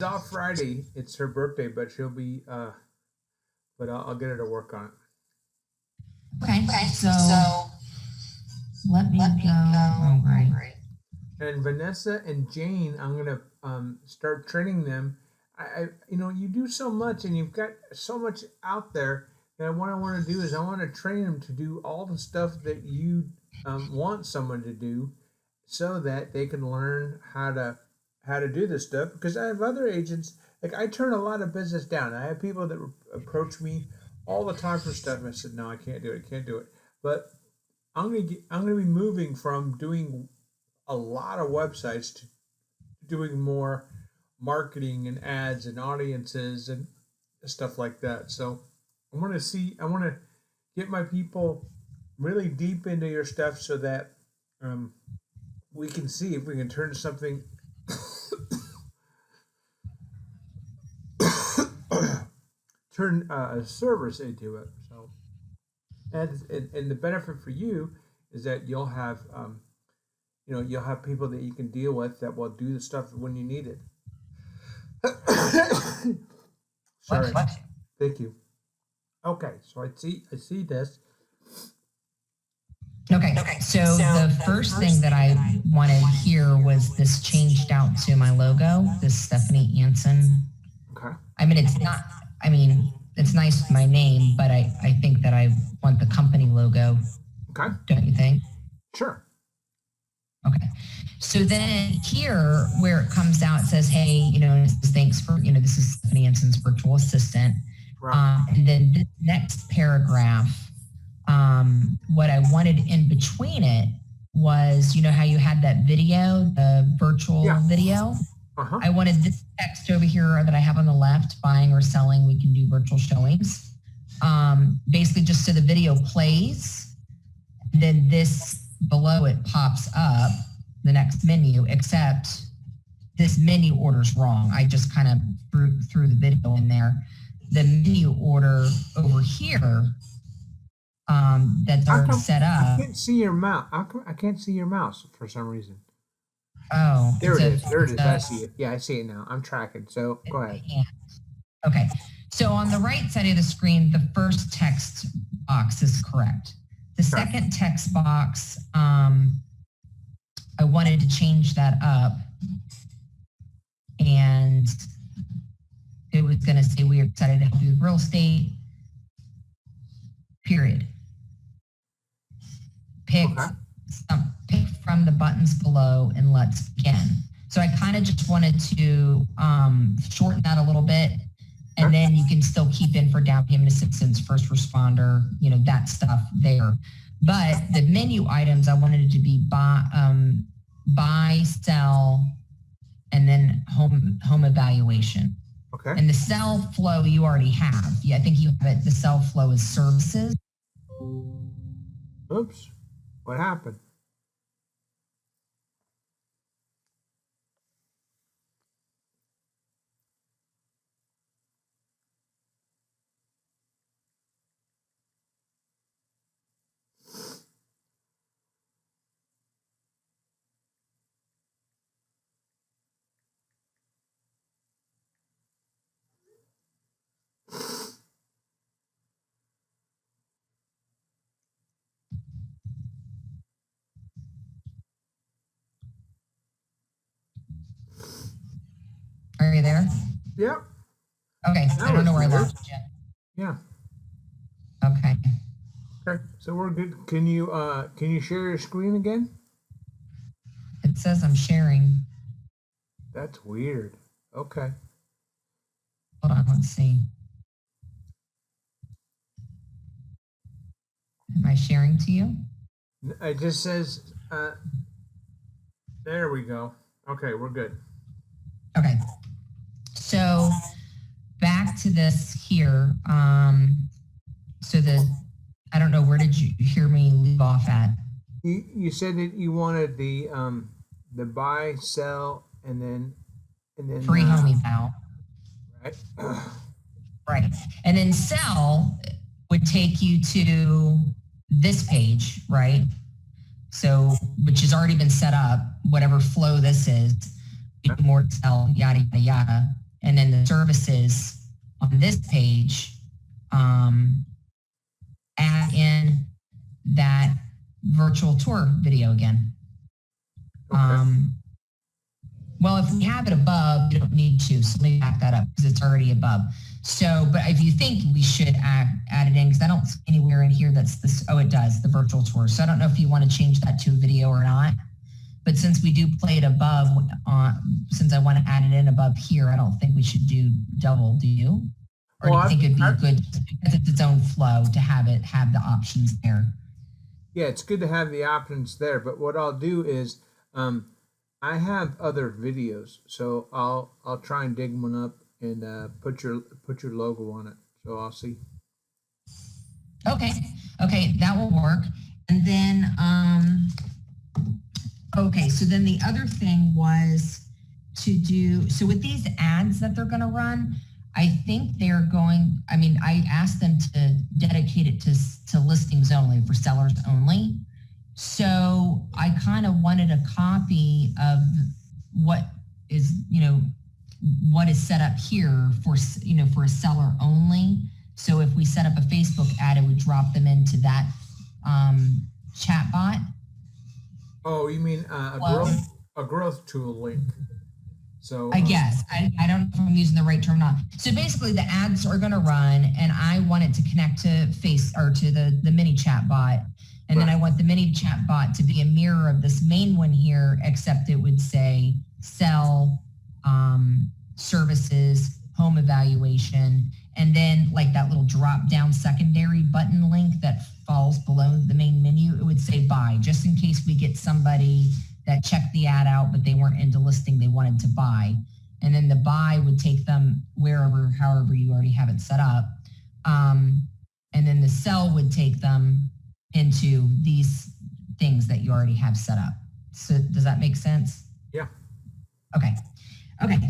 off Friday. It's her birthday, but she'll be. But I'll get her to work on it. Okay, so let me go. Oh, great. And Vanessa and Jane, I'm gonna start training them. You do so much, and you've got so much out there. That what I want to do is I want to train them to do all the stuff that you want someone to do, so that they can learn how to do this stuff. Because I have other agents. Like I turn a lot of business down. I have people that approach me all the time for stuff, and I said, no, I can't do it. I can't do it. But I'm gonna be moving from doing a lot of websites to doing more marketing and ads and audiences and stuff like that. So I want to get my people really deep into your stuff so that um, we can see if we can turn something, turn a service into it. So, and the benefit for you is that you'll have people that you can deal with that will do the stuff when you need it. Sorry. Thank you. Okay, so I see this. Okay, so the first thing that I wanted here was this changed out to my logo, this Stephanie Anson. Okay. It's nice with my name, but I think that I want the company logo. Okay. Don't you think? Sure. Okay. So then here where it comes out, it says, hey, thanks for, this is Stephanie Anson's virtual assistant. Right. And then this next paragraph, what I wanted in between it was, how you had that video, the virtual video. Uh-huh. I wanted this text over here that I have on the left, buying or selling, we can do virtual showings. Basically just so the video plays, then this below it pops up, the next menu, except this menu order's wrong. I just kind of threw the video in there. The menu order over here, that's already set up. I can't see your mouse. I can't see your mouse for some reason. Oh. There it is. There it is. I see it. Yeah, I see it now. I'm tracking. So go ahead. Okay. So on the right side of the screen, the first text box is correct. The second text box, I wanted to change that up, and it was going to say we are excited to help you with real estate, period. Pick from the buttons below and let's begin. So I kind of just wanted to shorten that a little bit, and then you can still keep in for down payment assistance, first responder, that stuff there. But the menu items, I wanted it to be buy, sell, and then home evaluation. Okay. And the sell flow you already have. Yeah, I think you have it. The sell flow is services. Oops. What happened? Are you there? Yep. Okay. I don't know where I lost you. Yeah. Okay. Okay. So we're good. Can you share your screen again? It says I'm sharing. That's weird. Okay. Hold on, let's see. Am I sharing to you? It just says, there we go. Okay, we're good. Okay. So back to this here. I don't know, where did you hear me leave off at? You said that you wanted the buy, sell, and then free home eval. Right. Right. And then sell would take you to this page, right? So, which has already been set up, whatever flow this is, more sell, yada, yada, yada. services on this page, add in that virtual tour video again. Okay. Well, if we have it above, you don't need to. So let me back that up because it's already above. So, but if you think we should add it in, because I don't see anywhere in here that's this. Oh, it does, the virtual tour. So I don't know if you want to change that to a video or not. But since we do play it above, since I want to add it in above here, I don't think we should do double. Do you? Or do you think it'd be good because it's its own flow to have the options there? Yeah, it's good to have the options there. But what I'll do is, I have other videos, so I'll try and dig one up and put your logo on it. So I'll see. Okay, that will work. And then okay, so then the other thing was to do so with these ads that they're going to run. I think they're going. I mean, I asked them to dedicate it to listings only, for sellers only. So I kind of wanted a copy of what is, what is set up here for a seller only. So if we set up a Facebook ad, it would drop them into that chat bot. Oh, you mean a growth tool link? So I guess I don't know if I'm using the right term or not. So basically, the ads are going to run, and I want it to connect to the mini chat bot. And then I want the mini chat bot to be a mirror of this main one here, except it would say sell, services, home evaluation, and then like that little drop down secondary button link that falls below the main menu, it would say buy, just in case we get somebody that checked the ad out, but they weren't into listing, they wanted to buy. And then the buy would take them however you already have it set up. And then the sell would take them into these things that you already have set up. So does that make sense? Yeah. Okay.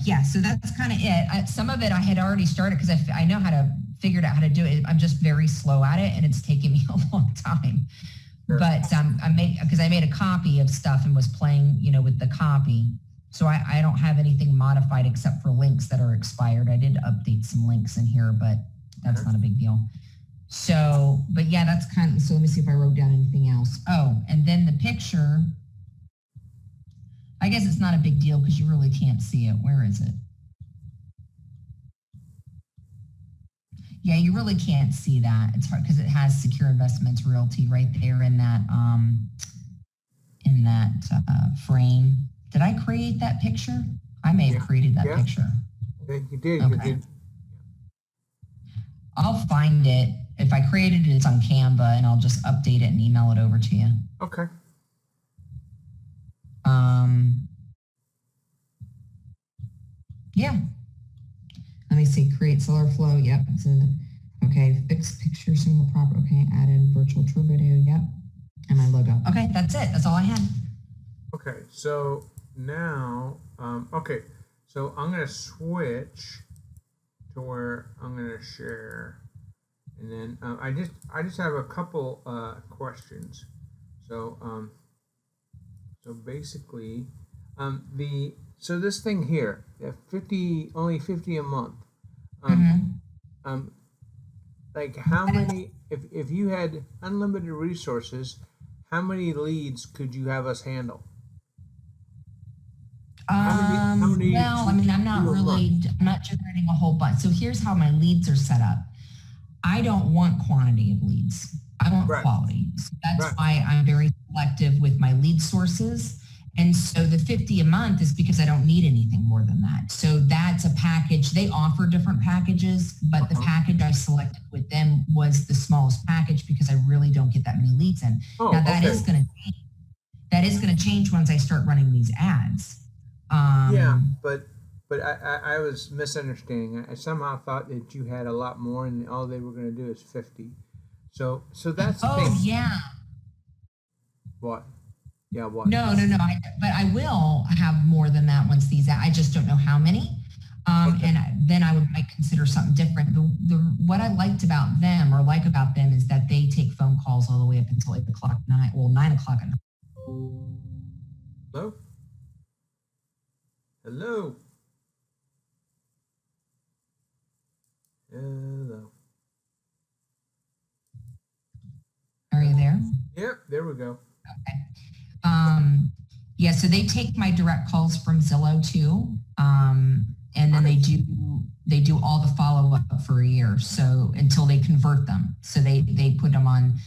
Yeah. So that's kind of it. Some of it I had already started because I know how to figure out how to do it. I'm just very slow at it, and it's taken me a long time. Sure. But I made a copy of stuff and was playing, with the copy. So I don't have anything modified except for links that are expired. I did update some links in here, but that's not a big deal. So, but yeah, that's so let me see if I wrote down anything else. Oh, and then the picture, I guess it's not a big deal because you really can't see it. Where is it? Yeah, you really can't see that. It's hard because it has Secure Investments Realty right there in that frame. Did I create that picture? I may have created that picture. Yeah, you did. Okay. You did. I'll find it. If I created it, it's on Canva, and I'll just update it and email it over to you. Okay. Yeah. Let me see. Create seller flow. Yep. Okay. Fix picture, single property. Okay. Add in virtual tour video. Yep. And my logo. Okay. That's it. That's all I had. Okay. So now, okay. So I'm going to switch to where I'm going to share. And then I just have a couple questions. So basically, so this thing here, only 50 a month. Like how many? If you had unlimited resources, how many leads could you have us handle? Well, I mean, I'm not generating a whole bunch. So here's how my leads are set up. I don't want quantity of leads. I want quality. So that's why I'm very selective with my lead sources. And so the 50 a month is because I don't need anything more than that. So that's a package. They offer different packages, but the package I selected with them was the smallest package because I really don't get that many leads in. Now that is going to change once I start running these ads. But I was misunderstanding. I somehow thought that you had a lot more, and all they were going to do is 50. So that's the thing. Oh yeah. What? Yeah. What? No. But I will have more than that once these. I just don't know how many. And then I might consider something different. What I like about them is that they take phone calls all the way up until 8 o'clock at night. Well, 9 o'clock at night. Hello. Yep, there we go. Okay. Yeah, so they take my direct calls from Zillow too. And then Nice. they do all the follow up for a year. So until they convert them. So they put them on,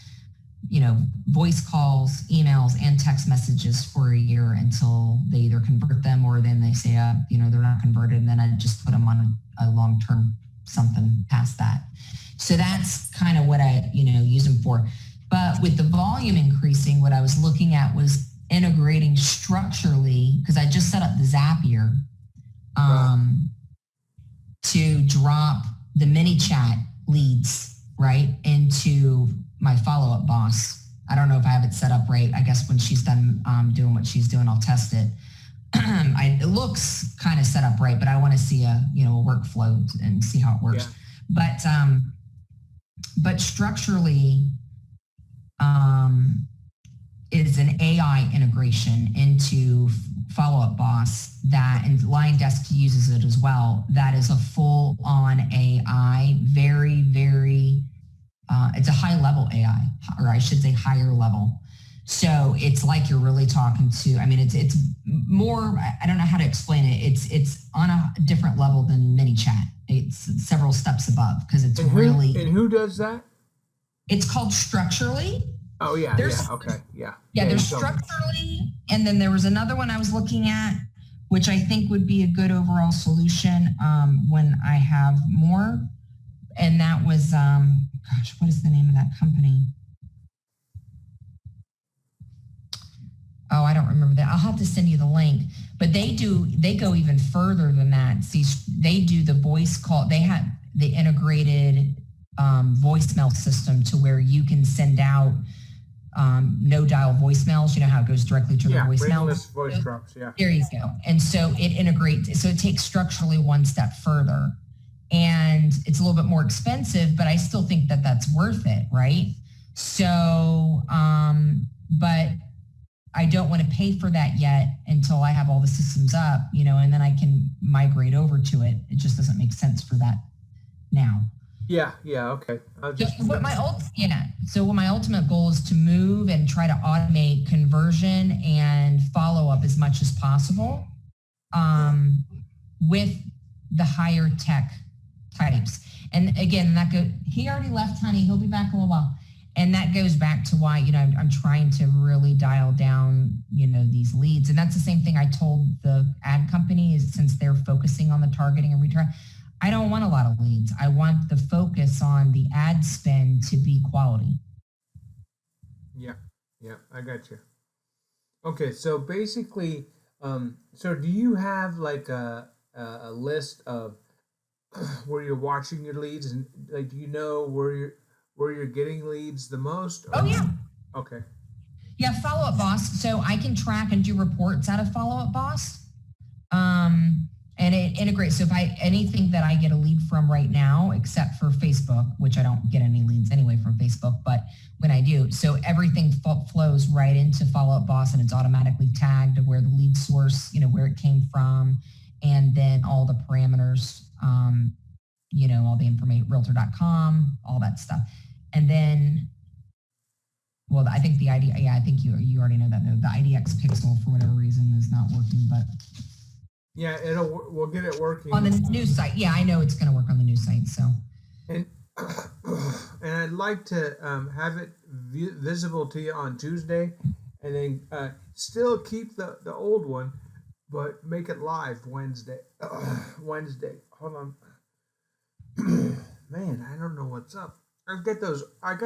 voice calls, emails, and text messages for a year until they either convert them or then they say, they're not converted. And then I just put them on a long-term something past that. So that's kind of what I, use them for. But with the volume increasing, what I was looking at was integrating structurally, because I just set up the Zapier to drop the mini chat leads right into my follow-up boss. I don't know if I have it set up right. I guess when she's done doing what she's doing, I'll test it. It looks kind of set up right, but I want to see a workflow and see how it works. Yeah. But structurally, is an AI integration into Follow-Up Boss and Lion Desk uses it as well. That is a full-on AI, very, very, it's a high-level AI, or I should say higher level. So it's like you're really talking to, it's more, I don't know how to explain it. It's on a different level than ManyChat. It's several steps above because it's And who does that? It's called Structurally. Oh yeah, okay, yeah. Yeah, there's Structurally, and then there was another one I was looking at, which I think would be a good overall solution when I have more, and that was, what is the name of that company? Oh, I don't remember that. I'll have to send you the link. But they go even further than that. See, they do the voice call. They have the integrated voicemail system to where you can send out no dial voicemails. You know how it goes directly to the voicemail? Ringless voice drops, yeah. There you go. And so it integrates, so it takes Structurally one step further. And it's a little bit more expensive, but I still think that that's worth it, right? So, but I don't want to pay for that yet until I have all the systems up, and then I can migrate over to it. It just doesn't make sense for that now. Yeah, okay. So my ultimate goal is to move and try to automate conversion and follow up as much as possible with the higher tech types. And again, he already left, honey. He'll be back in a little while. And that goes back to why, I'm trying to really dial down, these leads. And that's the same thing I told the ad company is since they're focusing on the targeting and return. I don't want a lot of leads. I want the focus on the ad spend to be quality. Yeah, I got you. Okay, so basically, so do you have like a list of where you're watching your leads, and like do you know where you're getting leads the most? Oh yeah. Okay. Yeah, Follow-Up Boss. So I can track and do reports out of Follow-Up Boss. And it integrates. So if anything that I get a lead from right now, except for Facebook, which I don't get any leads anyway from Facebook, but when I do, so everything flows right into Follow-Up Boss, and it's automatically tagged to where the lead source, where it came from, and then all the parameters, all the information, realtor.com, all that stuff. And then, well, I think the ID, I think you already know that. The IDX pixel, for whatever reason, is not working, but yeah, we'll get it working on the new site. Yeah, I know it's going to work on the new site. So, and I'd like to have it visible to you on Tuesday, and then still keep the old one, but make it live Wednesday. Hold on, man, I don't know what's up. I got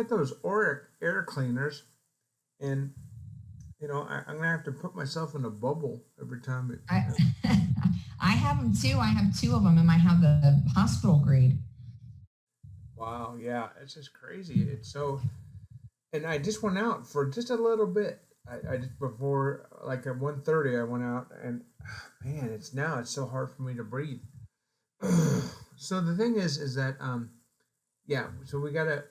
those air cleaners, and I'm gonna have to put myself in a bubble every time. I have them too. I have two of them, and I have the hospital grade. Wow, yeah, it's just crazy. It's so, and I just went out for just a little bit. I just before like at 1:30, I went out, and man, it's so hard for me to breathe. So the thing is that yeah, so we gotta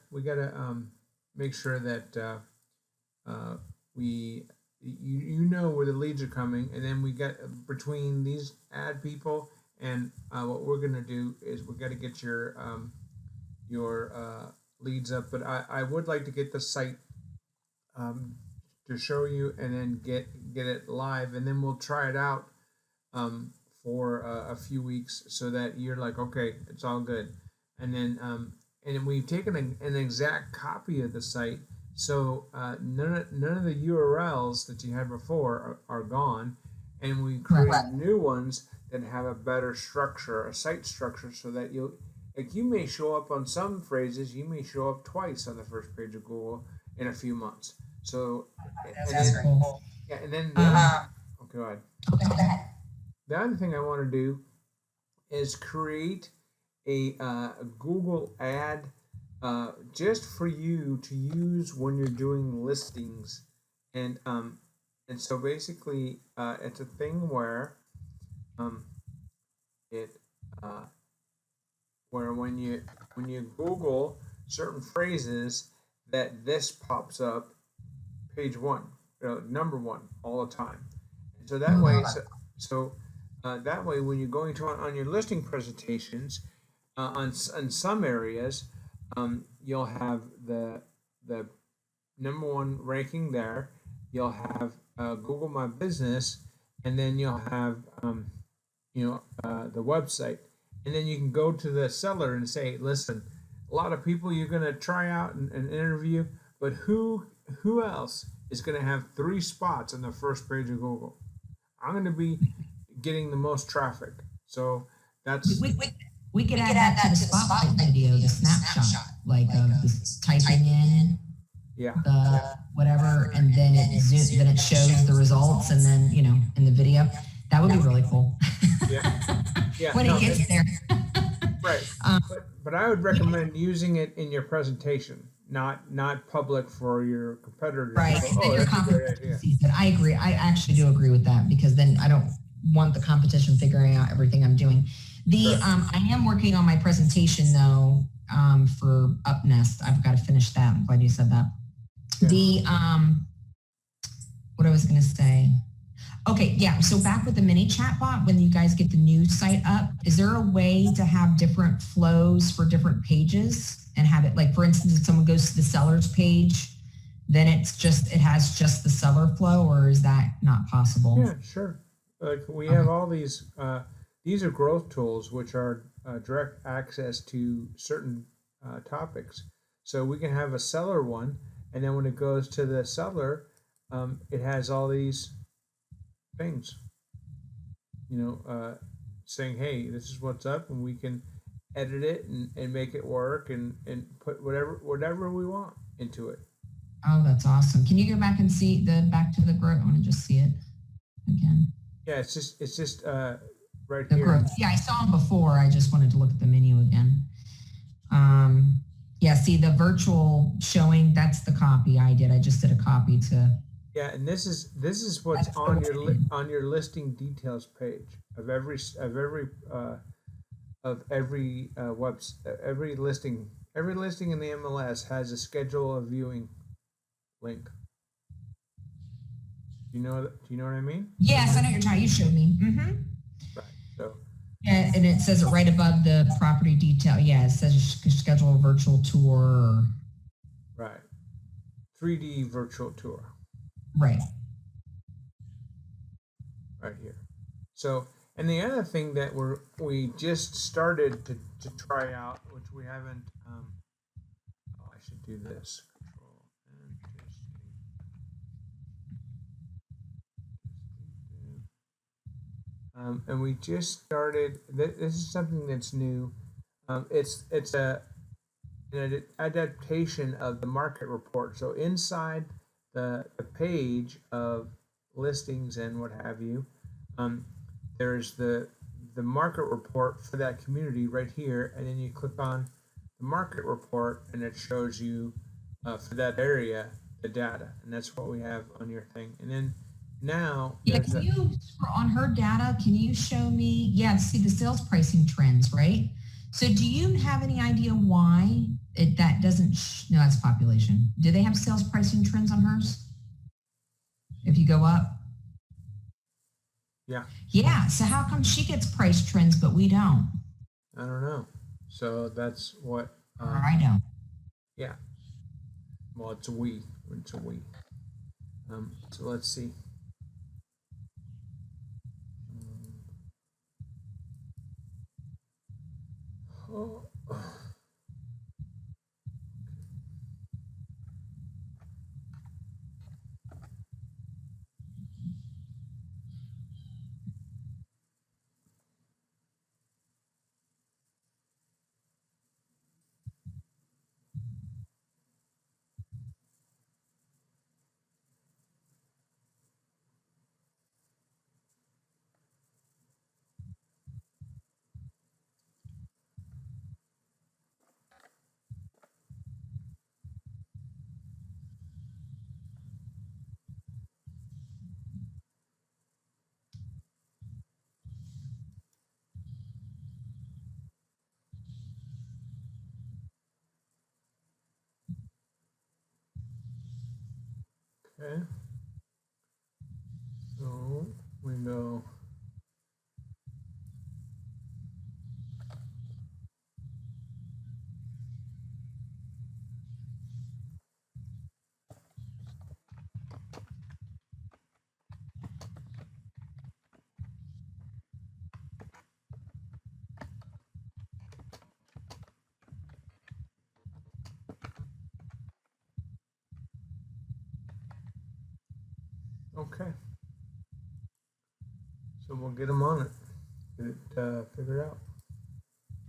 make sure that we where the leads are coming, and then we got between these ad people and what we're gonna do is we got to get your leads up. But I would like to get the site um, to show you, and then get it live, and then we'll try it out um, for a few weeks, so that you're like, okay, it's all good. And then we've taken an exact copy of the site, so none of the URLs that you had before are gone, and we created new ones that have a better structure, a site structure, so that you may show up on some phrases, you may show up twice on the first page of Google in a few months. So, and That's then cool. yeah, and then go ahead. Okay. The other thing I want to do is create a Google ad just for you to use when you're doing listings, and so basically it's a thing where it where when you Google certain phrases, that this pops up page one, number one all the time. And so that way, that way, when you're going to on your listing presentations, on some areas, you'll have the number one ranking there. You'll have Google My Business, and then you'll have the website, and then you can go to the seller and say, listen, a lot of people you're going to try out and interview, but who else is going to have 3 spots on the first page of Google? I'm going to be getting the most traffic. So that's we could add that to the spotlight video, the snapshot, like of this typing in the whatever, and then it shows the results, and then in the video. That would be really cool. When it gets there. Right. But I would recommend using it in your presentation, not public for your competitors. Right. Your competition sees it. I agree. I actually do agree with that, because then I don't want the competition figuring out everything I'm doing. I am working on my presentation though, for UpNest. I've got to finish that. I'm glad you said that. Yeah. What I was going to say. Okay, yeah. So back with the mini chatbot, when you guys get the new site up, is there a way to have different flows for different pages and have it, like, for instance, if someone goes to the seller's page, then it has just the seller flow, or is that not possible? Yeah, sure. Like we have all these are growth tools, which are direct access to certain topics. So we can have a seller one, and then when it goes to the seller, it has all these things, saying, hey, this is what's up, and we can edit it and make it work and put whatever we want into it. Oh, that's awesome. Can you go back and see back to the growth? I want to just see it again. Yeah, it's just right the here. Growth. Yeah, I saw them before. I just wanted to look at the menu again. Yeah, see the virtual showing, that's the copy I did. I just did a copy to. Yeah, and this is what's on your listing details page of every every listing in the MLS has a schedule of viewing link. Do you know what I mean? Yes, I know what you're talking. You showed me. Mm-hmm. Right. So. Yeah, and it says it right above the property detail. Yeah, it says schedule a virtual tour. Right. 3D virtual tour. Right. Right here. So, and the other thing that we just started to try out, which we haven't. I should do this. Control and and we just started. This is something that's new. It's an adaptation of the market report. So inside the page of listings and what have you, there's the market report for that community right here, and then you click on the market report, and it shows you for that area the data, and that's what we have on your thing. And then now, can you on her data? Can you show me? Yeah, see the sales pricing trends, right? So, do you have any idea why that doesn't? No, that's population. Do they have sales pricing trends on hers? If you go up. Yeah. Yeah. So how come she gets price trends but we don't? I don't know. So that's what. I don't. Yeah. Well, it's a we. It's a we. So let's see. Oh, okay. So we go. Okay. So we'll get them on it. Get it figured out.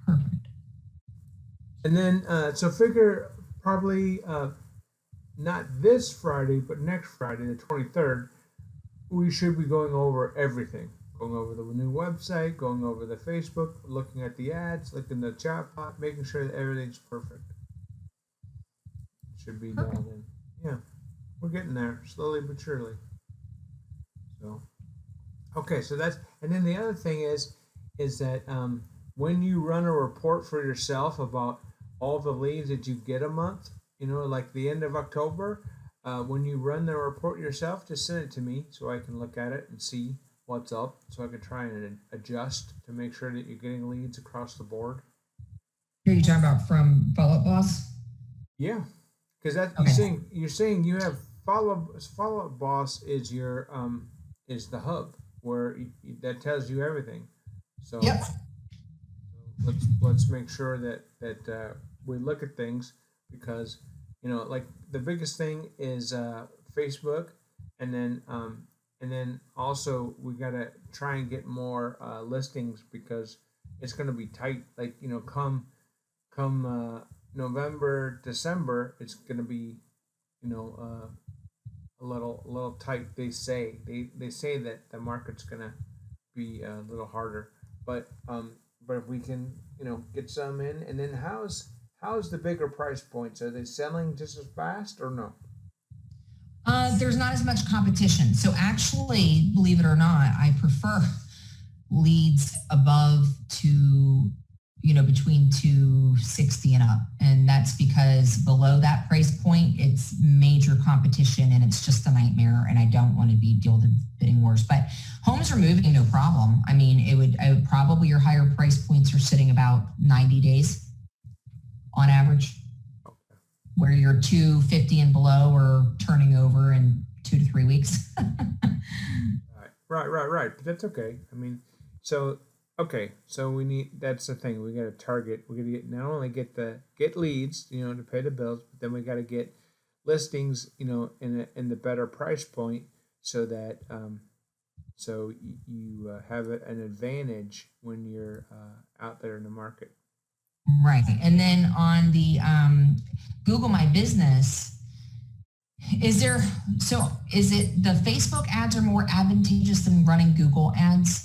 Perfect. And then, so figure probably not this Friday, but next Friday, the 23rd, we should be going over everything. Going over the new website, going over the Facebook, looking at the ads, looking at the chatbot, making sure that everything's perfect. Should be done then. Yeah, we're getting there slowly but surely. So, okay, so that's, and then the other thing is that when you run a report for yourself about all the leads that you get a month, like the end of October, when you run the report yourself, just send it to me so I can look at it and see what's up, so I can try and adjust to make sure that you're getting leads across the board. Are you talking about from Follow Up Boss? Yeah, because that Okay. you're saying you have follow up boss is your is the hub where that tells you everything. So Yep. let's make sure that we look at things, because like the biggest thing is Facebook, and then also we gotta try and get more listings, because it's gonna be tight. Like come November, December, it's gonna be you know a little tight. They say that the market's gonna be a little harder, but if we can get some in, and then how's the bigger price points? Are they selling just as fast or no? There's not as much competition. So actually, believe it or not, I prefer leads above to, between 260 and up. And that's because below that price point, it's major competition and it's just a nightmare. And I don't want to be deal with bidding wars. But homes are moving, no problem. I mean, I would probably, your higher price points are sitting about 90 days on average, Okay. where your 250 and below are turning over in 2 to 3 weeks. Right. But that's okay. I mean, so okay. So we need. That's the thing. We got to target. We got to get, not only get leads, to pay the bills, but then we got to get listings, in the better price point, so that you have an advantage when you're out there in the market. Right. And then on the Google My Business, is it the Facebook ads are more advantageous than running Google ads?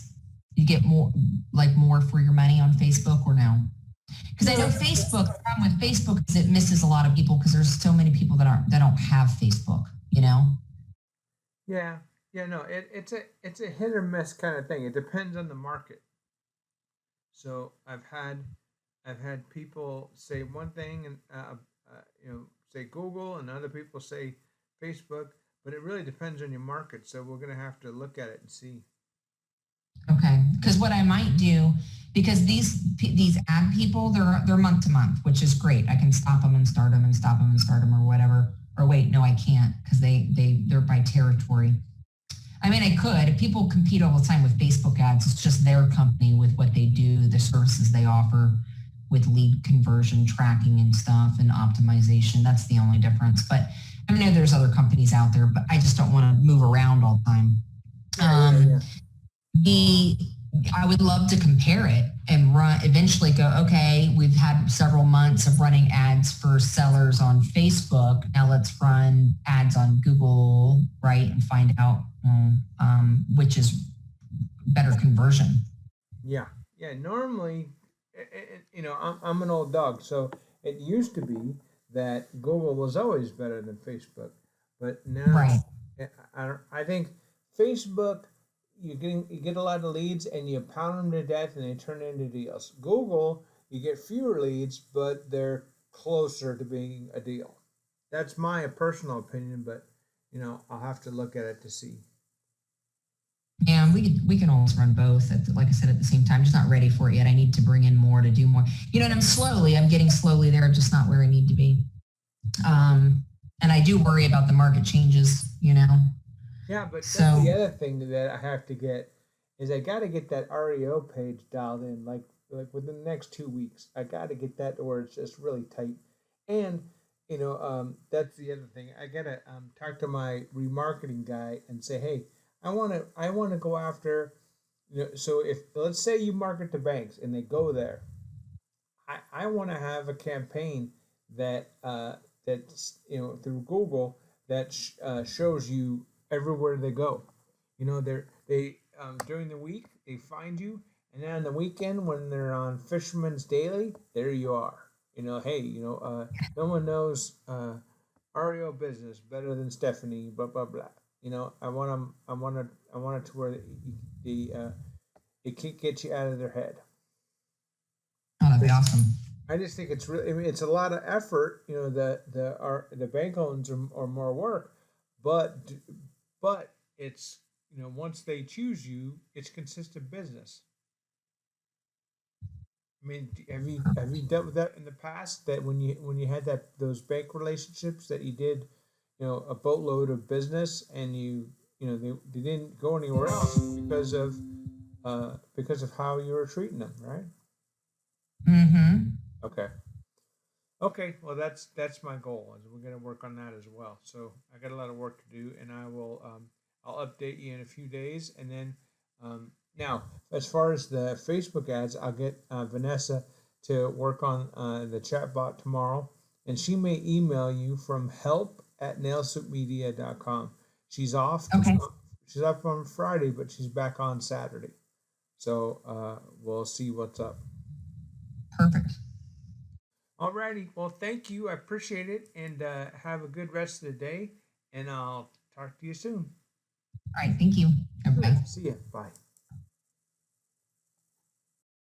You get more for your money on Facebook, or no? Because I know Facebook, the problem with Facebook is it misses a lot of people because there's so many people that don't have Facebook, Yeah. Yeah. No. It's a hit or miss kind of thing. It depends on the market. So I've had people say one thing, and say Google, and other people say Facebook, but it really depends on your market. So we're gonna have to look at it and see. Okay, because what I might do, because these ad people, they're month to month, which is great. I can stop them and start them and stop them and start them or whatever. Or wait, no, I can't because they're by territory. I mean, I could. People compete all the time with Facebook ads. It's just their company with what they do, the services they offer with lead conversion tracking and stuff and optimization. That's the only difference. But I know there's other companies out there, but I just don't want to move around all the time. I would love to compare it and eventually go, okay, we've had several months of running ads for sellers on Facebook. Now let's run ads on Google, right? And find out which is better conversion. Yeah. Normally, I'm an old dog, so it used to be that Google was always better than Facebook, but now right. I think Facebook, you get a lot of leads and you pound them to death and they turn into deals. Google, you get fewer leads, but they're closer to being a deal. That's my personal opinion, but I'll have to look at it to see. Yeah, we can always run both. Like I said, at the same time, just not ready for it yet. I need to bring in more to do more. And I'm getting slowly there, just not where I need to be. And I do worry about the market changes. Yeah, but that's the other thing that I have to get is I got to get that REO page dialed in like within the next 2 weeks. I got to get that to where it's just really tight. And that's the other thing. I got to talk to my remarketing guy and say, hey, I want to go after, so if let's say you market to banks and they go there, I want to have a campaign that that's through Google that shows you everywhere they go. They during the week they find you, and then on the weekend when they're on Fisherman's Daily, there you are. Hey, no one knows REO business better than Stephanie. Blah blah blah. I want it to where it can't get you out of their head. Oh, that'd be awesome. I just think it's really, it's a lot of effort. The bank loans are more work, but it's once they choose you, it's consistent business. I mean, have you dealt with that in the past? That when you had those bank relationships that you did, a boatload of business, and they didn't go anywhere else because of how you were treating them, right? Mm-hmm. Okay. Well, that's my goal. We're going to work on that as well. So I got a lot of work to do, and I'll update you in a few days, and then now as far as the Facebook ads, I'll get Vanessa to work on the chat bot tomorrow, and she may email you from help@nailsoupmedia.com. She's off. Okay. She's off on Friday, but she's back on Saturday. So we'll see what's up. Perfect. Alrighty. Well, thank you. I appreciate it, and have a good rest of the day. And I'll talk to you soon. All right. Thank you. Bye. See ya. Bye.